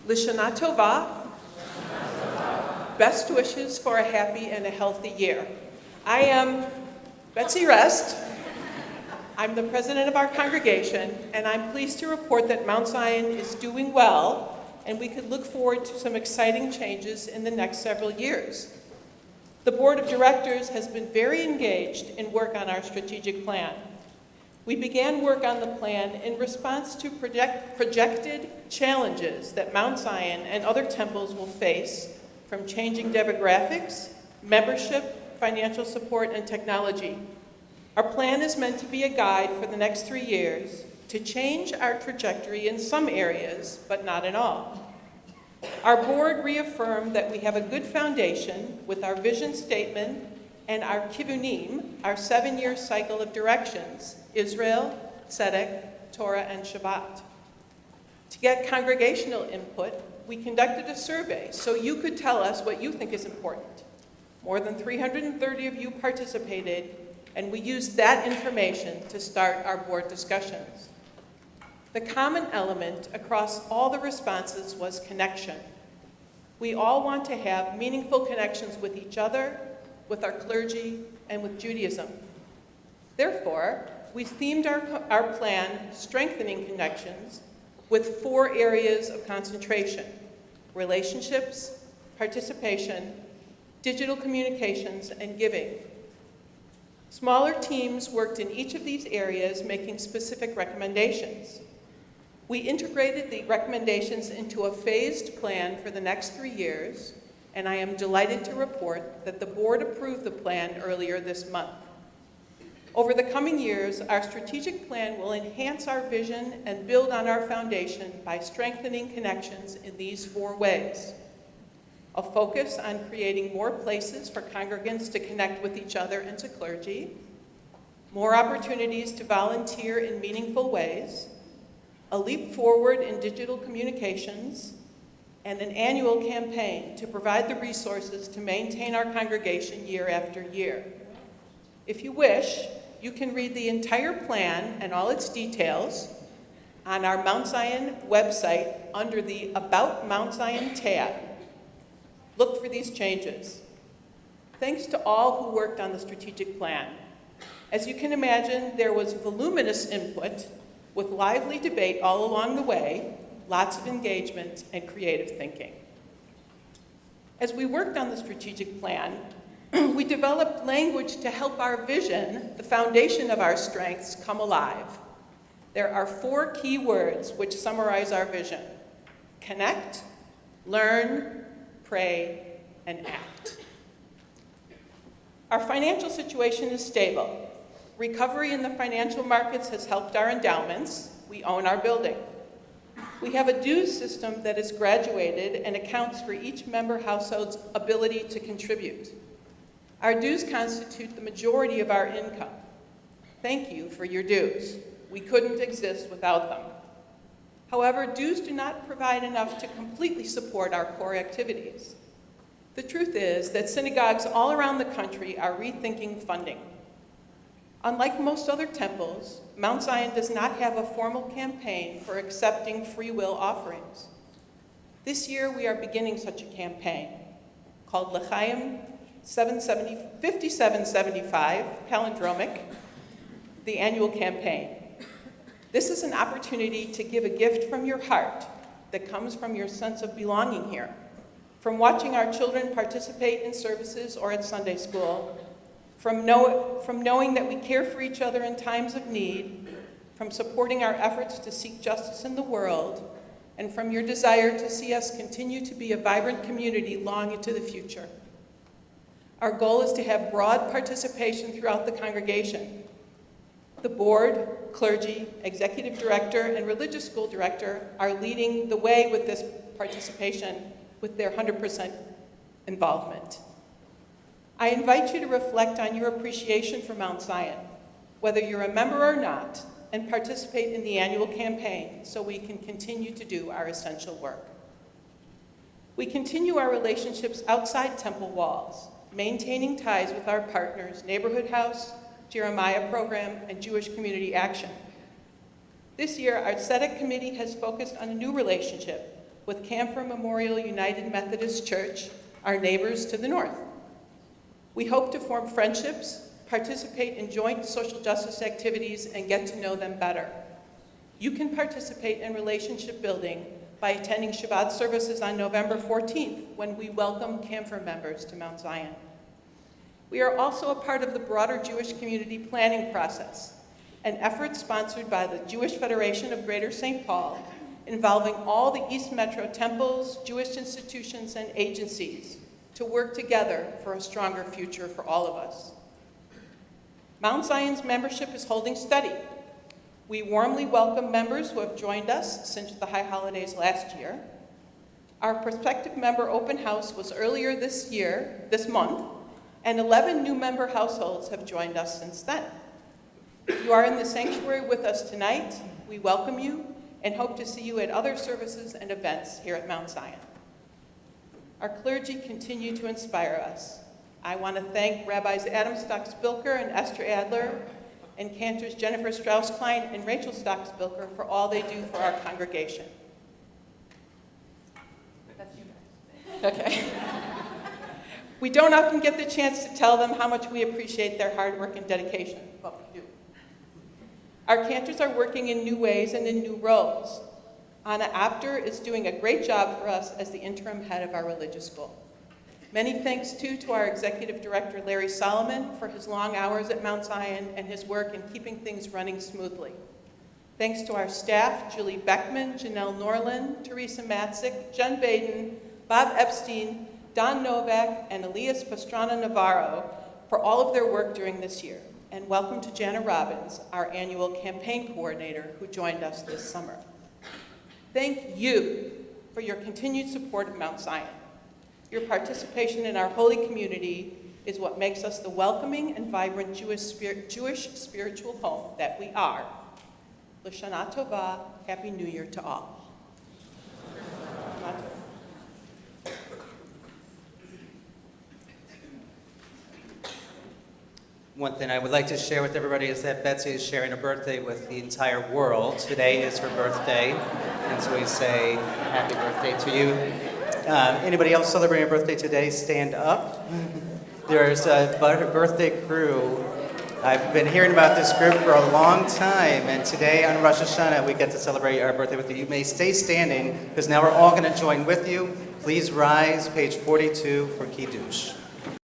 Lishana Tova. Best wishes for a happy and a healthy year. I am Betsy Rest. I'm the president of our congregation, and I'm pleased to report that Mount Zion is doing well, and we could look forward to some exciting changes in the next several years. The board of directors has been very engaged in work on our strategic plan. We began work on the plan in response to projected challenges that Mount Zion and other temples will face from changing demographics, membership, financial support, and technology. Our plan is meant to be a guide for the next 3 years to change our trajectory in some areas, but not in all. Our board reaffirmed that we have a good foundation with our vision statement and our kivunim, our 7-year cycle of directions: Israel, Tzedek, Torah, and Shabbat. To get congregational input, we conducted a survey so you could tell us what you think is important. More than 330 of you participated, and we used that information to start our board discussions. The common element across all the responses was connection. We all want to have meaningful connections with each other, with our clergy, and with Judaism. Therefore, we themed our plan Strengthening Connections with 4 areas of concentration: relationships, participation, digital communications, and giving. Smaller teams worked in each of these areas, making specific recommendations. We integrated the recommendations into a phased plan for the next 3 years, and I am delighted to report that the board approved the plan earlier this month. Over the coming years, our strategic plan will enhance our vision and build on our foundation by strengthening connections in these 4 ways: a focus on creating more places for congregants to connect with each other and to clergy, more opportunities to volunteer in meaningful ways, a leap forward in digital communications, and an annual campaign to provide the resources to maintain our congregation year after year. If you wish, you can read the entire plan and all its details on our Mount Zion website under the About Mount Zion tab. Look for these changes. Thanks to all who worked on the strategic plan. As you can imagine, there was voluminous input with lively debate all along the way, lots of engagement and creative thinking. As we worked on the strategic plan, we developed language to help our vision, the foundation of our strengths, come alive. There are 4 key words which summarize our vision: connect, learn, pray, and act. Our financial situation is stable. Recovery in the financial markets has helped our endowments. We own our building. We have a dues system that is graduated and accounts for each member household's ability to contribute. Our dues constitute the majority of our income. Thank you for your dues. We couldn't exist without them. However, dues do not provide enough to completely support our core activities. The truth is that synagogues all around the country are rethinking funding. Unlike most other temples, Mount Zion does not have a formal campaign for accepting free will offerings. This year, we are beginning such a campaign called L'Chaim 5775, palindromic, the annual campaign. This is an opportunity to give a gift from your heart that comes from your sense of belonging here, from watching our children participate in services or at Sunday school, from knowing that we care for each other in times of need, from supporting our efforts to seek justice in the world, and from your desire to see us continue to be a vibrant community long into the future. Our goal is to have broad participation throughout the congregation. The board, clergy, executive director, and religious school director are leading the way with this participation with their 100% involvement. I invite you to reflect on your appreciation for Mount Zion, whether you're a member or not, and participate in the annual campaign so we can continue to do our essential work. We continue our relationships outside temple walls, maintaining ties with our partners, Neighborhood House, Jeremiah Program, and Jewish Community Action. This year, our Tzedek Committee has focused on a new relationship with Camphor Memorial United Methodist Church, our neighbors to the north. We hope to form friendships, participate in joint social justice activities, and get to know them better. You can participate in relationship building by attending Shabbat services on November 14th, when we welcome Camphor members to Mount Zion. We are also a part of the broader Jewish community planning process, an effort sponsored by the Jewish Federation of Greater St. Paul, involving all the East Metro temples, Jewish institutions, and agencies to work together for a stronger future for all of us. Mount Zion's membership is holding steady. We warmly welcome members who have joined us since the high holidays last year. Our prospective member open house was earlier this month, and 11 new member households have joined us since then. You are in the sanctuary with us tonight. We welcome you and hope to see you at other services and events here at Mount Zion. Our clergy continue to inspire us. I want to thank Rabbis Adam Stock-Spilker and Esther Adler, and cantors Jennifer Strauss-Klein and Rachel Stock-Spilker for all they do for our congregation. That's you guys. Okay. We don't often get the chance to tell them how much we appreciate their hard work and dedication, but we do. Our cantors are working in new ways and in new roles. Anna Apter is doing a great job for us as the interim head of our religious school. Many thanks, too, to our executive director, Larry Solomon, for his long hours at Mount Zion and his work in keeping things running smoothly. Thanks to our staff, Julie Beckman, Janelle Norland, Teresa Matzik, Jen Baden, Bob Epstein, Don Novak, and Elias Pastrana Navarro for all of their work during this year. And welcome to Jana Robbins, our annual campaign coordinator, who joined us this summer. Thank you for your continued support of Mount Zion. Your participation in our holy community is what makes us the welcoming and vibrant Jewish spiritual home that we are. L'Shana Tova, Happy New Year to all. One thing I would like to share with everybody is that Betsy is sharing a birthday with the entire world. Today is her birthday, and so we say happy birthday to you. Anybody else celebrating a birthday today, stand up. There's a birthday crew. I've been hearing about this group for a long time, and today on Rosh Hashanah we get to celebrate our birthday with you. You may stay standing, because now we're all going to join with you. Please rise, page 42 for Kiddush.